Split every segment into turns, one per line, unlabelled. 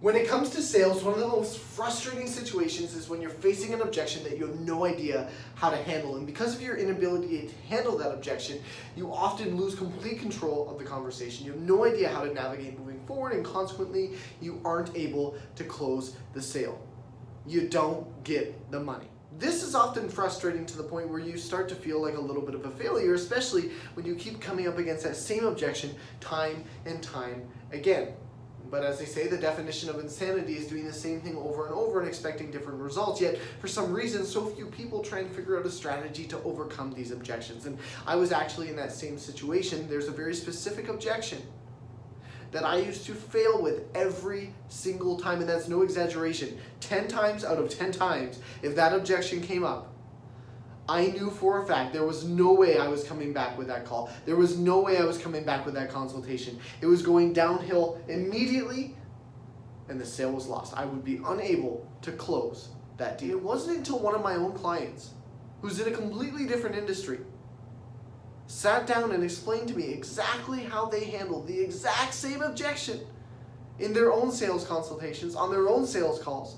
When it comes to sales, one of the most frustrating situations is when you're facing an objection that you have no idea how to handle. And because of your inability to handle that objection, you often lose complete control of the conversation. You have no idea how to navigate moving forward, and consequently, you aren't able to close the sale. You don't get the money. This is often frustrating to the point where you start to feel like a little bit of a failure, especially when you keep coming up against that same objection time and time again. But as they say, the definition of insanity is doing the same thing over and over and expecting different results. Yet, for some reason, so few people try and figure out a strategy to overcome these objections. And I was actually in that same situation. There's a very specific objection that I used to fail with every single time, and that's no exaggeration. 10 times out of 10 times, if that objection came up, I knew for a fact there was no way I was coming back with that call. There was no way I was coming back with that consultation. It was going downhill immediately, and the sale was lost. I would be unable to close that deal. It wasn't until one of my own clients, who's in a completely different industry, sat down and explained to me exactly how they handled the exact same objection in their own sales consultations, on their own sales calls,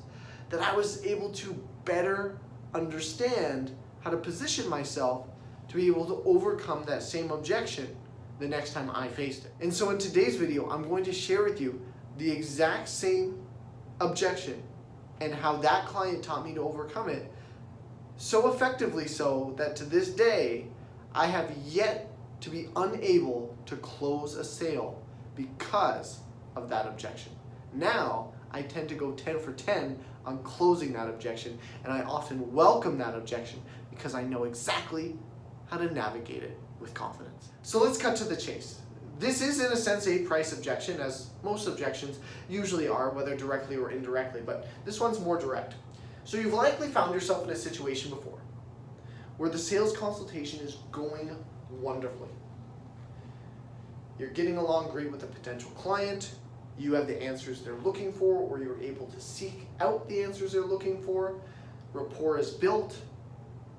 that I was able to better understand how to position myself to be able to overcome that same objection the next time I faced it. And so in today's video, I'm going to share with you the exact same objection and how that client taught me to overcome it so effectively so that to this day, I have yet to be unable to close a sale because of that objection. Now, I tend to go 10 for 10 on closing that objection, and I often welcome that objection because I know exactly how to navigate it with confidence. So let's cut to the chase. This is in a sense a price objection, as most objections usually are, whether directly or indirectly, but this one's more direct. So you've likely found yourself in a situation before where the sales consultation is going wonderfully. You're getting along great with a potential client, you have the answers they're looking for, or you're able to seek out the answers they're looking for, rapport is built,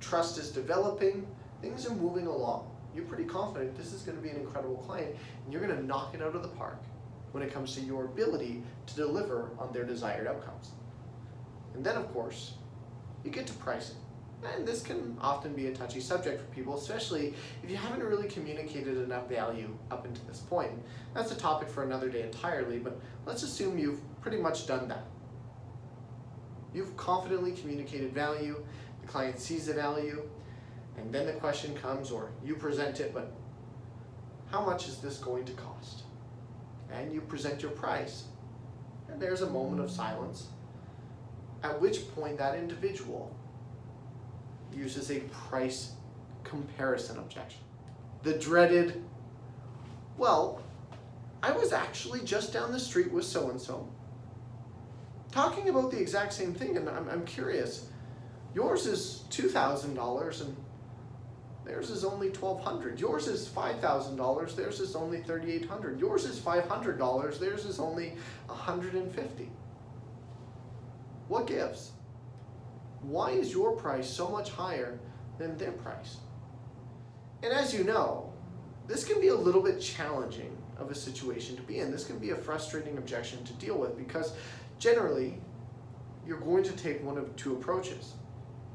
trust is developing, things are moving along. You're pretty confident this is going to be an incredible client, and you're going to knock it out of the park when it comes to your ability to deliver on their desired outcomes. And then, of course, you get to pricing. And this can often be a touchy subject for people, especially if you haven't really communicated enough value up until this point. That's a topic for another day entirely, but let's assume you've pretty much done that. You've confidently communicated value, the client sees the value, and then the question comes, or you present it, but how much is this going to cost? And you present your price, and there's a moment of silence, at which point that individual uses a price comparison objection. The dreaded, well, I was actually just down the street with so-and-so, talking about the exact same thing, and I'm curious, yours is $2,000 and theirs is only $1,200. Yours is $5,000, theirs is only $3,800. Yours is $500, theirs is only $150. What gives? Why is your price so much higher than their price? And as you know, this can be a little bit challenging of a situation to be in. This can be a frustrating objection to deal with because generally you're going to take one of two approaches.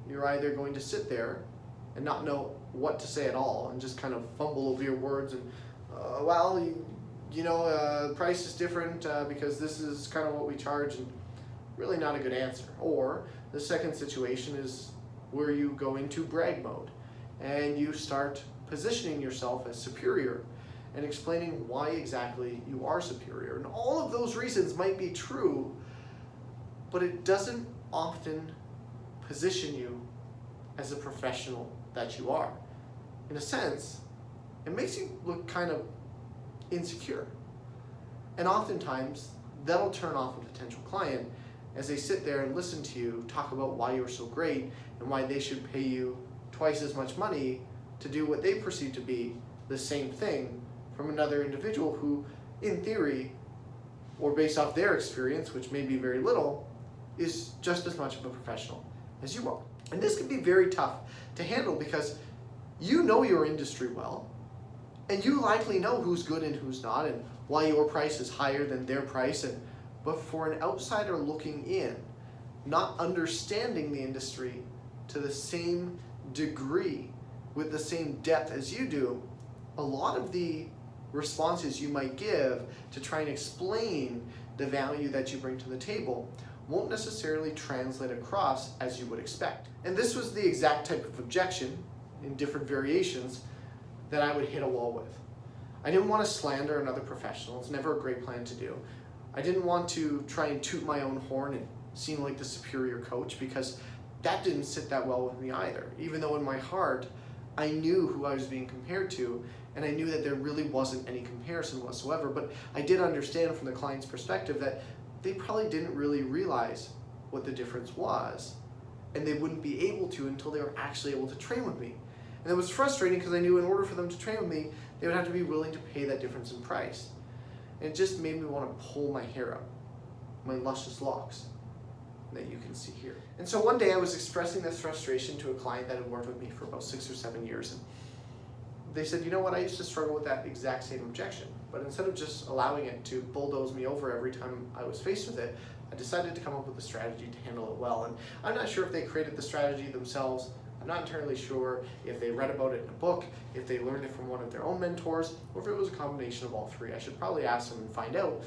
You're either going to sit there and not know what to say at all and just kind of fumble over your words and, price is different because this is kind of what we charge, and really not a good answer. Or the second situation is where you go into brag mode and you start positioning yourself as superior and explaining why exactly you are superior. And all of those reasons might be true, but it doesn't often position you as a professional that you are. In a sense, it makes you look kind of insecure. And oftentimes, that'll turn off a potential client as they sit there and listen to you talk about why you're so great and why they should pay you twice as much money to do what they perceive to be the same thing from another individual who, in theory, or based off their experience, which may be very little, is just as much of a professional as you are. And this can be very tough to handle because you know your industry well, and you likely know who's good and who's not, and why your price is higher than their price, and But for an outsider looking in, not understanding the industry to the same degree, with the same depth as you do, a lot of the responses you might give to try and explain the value that you bring to the table won't necessarily translate across as you would expect. And this was the exact type of objection, in different variations, that I would hit a wall with. I didn't want to slander another professional. It's never a great plan to do. I didn't want to try and toot my own horn and seem like the superior coach, because that didn't sit that well with me either. Even though in my heart, I knew who I was being compared to, and I knew that there really wasn't any comparison whatsoever. But I did understand from the client's perspective that they probably didn't really realize what the difference was, and they wouldn't be able to until they were actually able to train with me. And it was frustrating because I knew in order for them to train with me, they would have to be willing to pay that difference in price. And it just made me want to pull my hair out, my luscious locks that you can see here. And so one day I was expressing this frustration to a client that had worked with me for about 6 or 7 years. And they said, you know what, I used to struggle with that exact same objection. But instead of just allowing it to bulldoze me over every time I was faced with it, I decided to come up with a strategy to handle it well. And I'm not sure if they created the strategy themselves. I'm not entirely sure if they read about it in a book, if they learned it from one of their own mentors, or if it was a combination of all three. I should probably ask them and find out.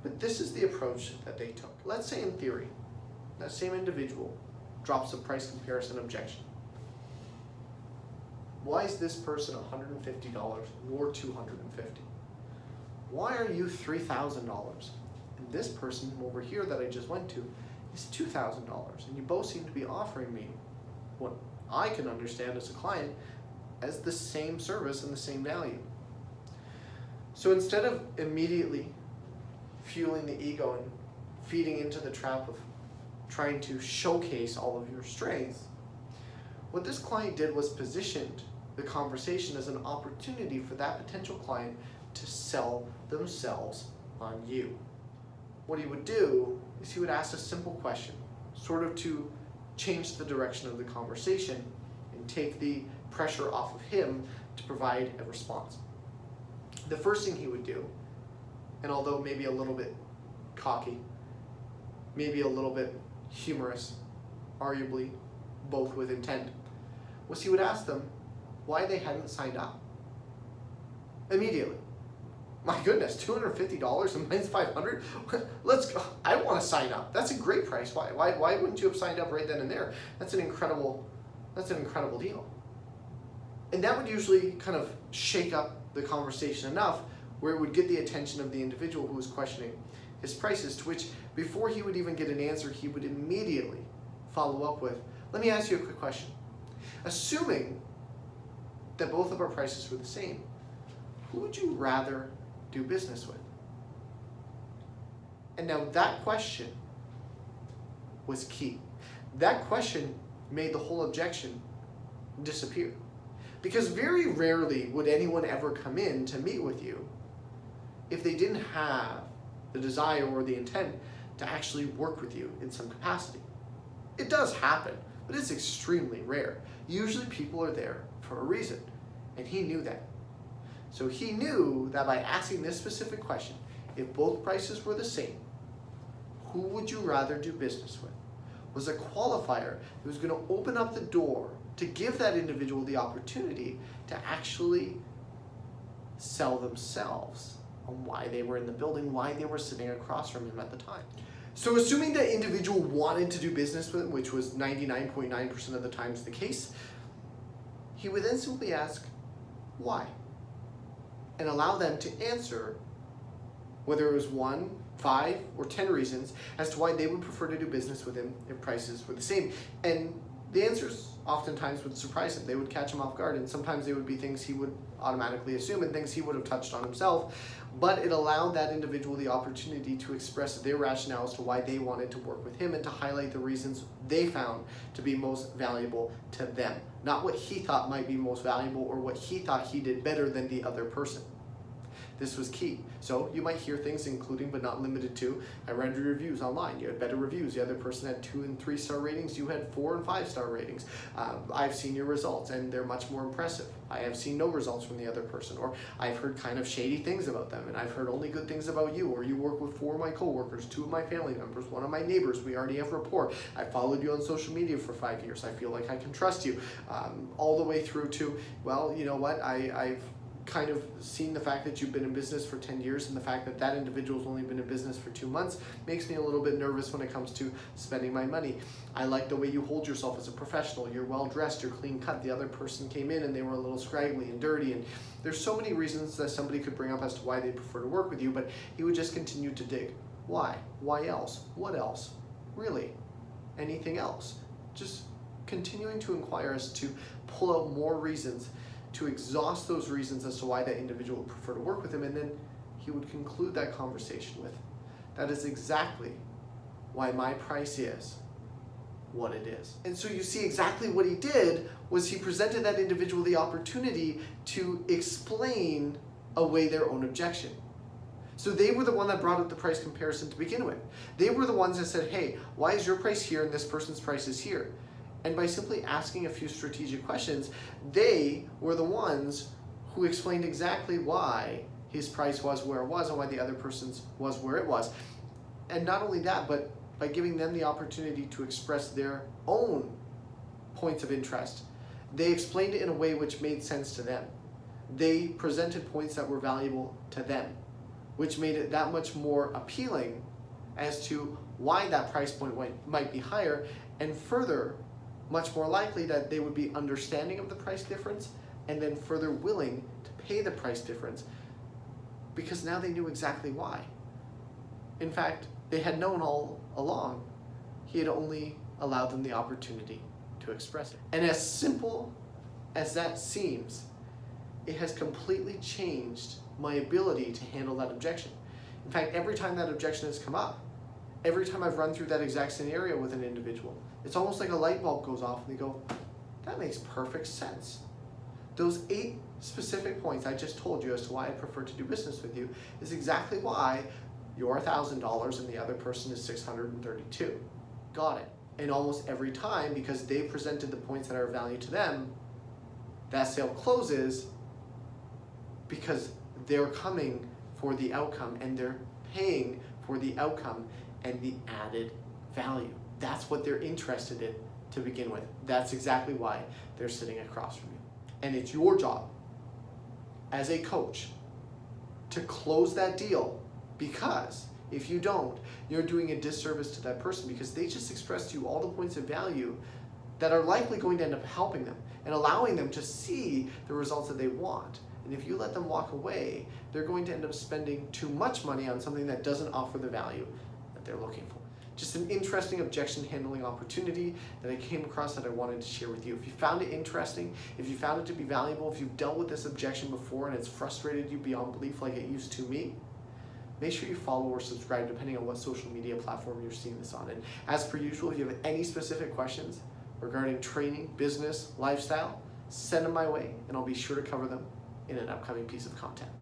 But this is the approach that they took. Let's say in theory, that same individual drops a price comparison objection. Why is this person $150 and you're $250? Why are you $3,000? And this person over here that I just went to is $2,000, and you both seem to be offering me what I can understand as a client as the same service and the same value. So instead of immediately fueling the ego and feeding into the trap of trying to showcase all of your strengths, what this client did was positioned the conversation as an opportunity for that potential client to sell themselves on you. What he would do is he would ask a simple question, sort of to change the direction of the conversation and take the pressure off of him to provide a response. The first thing he would do, and although maybe a little bit cocky, maybe a little bit humorous, arguably both with intent, was he would ask them why they hadn't signed up. Immediately. My goodness, $250 and mine's $500? Let's go. I want to sign up. That's a great price. Why wouldn't you have signed up right then and there? That's an incredible deal. And that would usually kind of shake up the conversation enough where it would get the attention of the individual who was questioning his prices, to which before he would even get an answer, he would immediately follow up with, let me ask you a quick question. Assuming that both of our prices were the same, who would you rather do business with? And now that question was key. That question made the whole objection disappear. Because very rarely would anyone ever come in to meet with you if they didn't have the desire or the intent to actually work with you in some capacity. It does happen, but it's extremely rare. Usually people are there for a reason, and he knew that. So he knew that by asking this specific question, if both prices were the same, who would you rather do business with, was a qualifier that was going to open up the door to give that individual the opportunity to actually sell themselves on why they were in the building, why they were sitting across from him at the time. So assuming that individual wanted to do business with him, which was 99.9% of the times the case, he would then simply ask, why? And allow them to answer whether it was 1, 5, or 10 reasons as to why they would prefer to do business with him if prices were the same. And the answers oftentimes would surprise him. They would catch him off guard, and sometimes they would be things he would automatically assume and things he would have touched on himself. But it allowed that individual the opportunity to express their rationale as to why they wanted to work with him and to highlight the reasons they found to be most valuable to them. Not what he thought might be most valuable or what he thought he did better than the other person. This was key. So you might hear things including but not limited to, I read your reviews online, you had better reviews, the other person had 2 and 3 star ratings, you had 4 and 5 star ratings. I've seen your results and they're much more impressive. I have seen no results from the other person, or I've heard kind of shady things about them, and I've heard only good things about you, or you work with 4 of my coworkers, 2 of my family members, 1 of my neighbors, we already have rapport. I followed you on social media for 5 years, I feel like I can trust you. All the way through to, well, you know what, I've kind of seen the fact that you've been in business for 10 years and the fact that that individual's only been in business for 2 months makes me a little bit nervous when it comes to spending my money. I like the way you hold yourself as a professional. You're well dressed, you're clean cut. The other person came in and they were a little scraggly and dirty, and there's so many reasons that somebody could bring up as to why they prefer to work with you, but he would just continue to dig. Why? Why else? What else? Really? Anything else? Just continuing to inquire as to pull out more reasons, to exhaust those reasons as to why that individual would prefer to work with him, and then he would conclude that conversation with, that is exactly why my price is what it is. And so you see exactly what he did was he presented that individual the opportunity to explain away their own objection. So they were the one that brought up the price comparison to begin with. They were the ones that said, hey, why is your price here and this person's price is here? And by simply asking a few strategic questions, they were the ones who explained exactly why his price was where it was and why the other person's was where it was. And not only that, but by giving them the opportunity to express their own points of interest, they explained it in a way which made sense to them. They presented points that were valuable to them, which made it that much more appealing as to why that price point might be higher, and further, much more likely that they would be understanding of the price difference and then further willing to pay the price difference because now they knew exactly why. In fact, they had known all along. He had only allowed them the opportunity to express it. And as simple as that seems, it has completely changed my ability to handle that objection. In fact, every time that objection has come up, every time I've run through that exact scenario with an individual, it's almost like a light bulb goes off and they go, that makes perfect sense. Those 8 specific points I just told you as to why I prefer to do business with you is exactly why you're $1,000 and the other person is $632. Got it. And almost every time, because they presented the points that are of value to them, that sale closes because they're coming for the outcome and they're paying for the outcome and the added value. That's what they're interested in to begin with. That's exactly why they're sitting across from you. And it's your job as a coach to close that deal, because if you don't, you're doing a disservice to that person because they just expressed to you all the points of value that are likely going to end up helping them and allowing them to see the results that they want. And if you let them walk away, they're going to end up spending too much money on something that doesn't offer the value that they're looking for. Just an interesting objection handling opportunity that I came across that I wanted to share with you. If you found it interesting, if you found it to be valuable, if you've dealt with this objection before and it's frustrated you beyond belief like it used to me, make sure you follow or subscribe depending on what social media platform you're seeing this on. And as per usual, if you have any specific questions regarding training, business, lifestyle, send them my way and I'll be sure to cover them in an upcoming piece of content.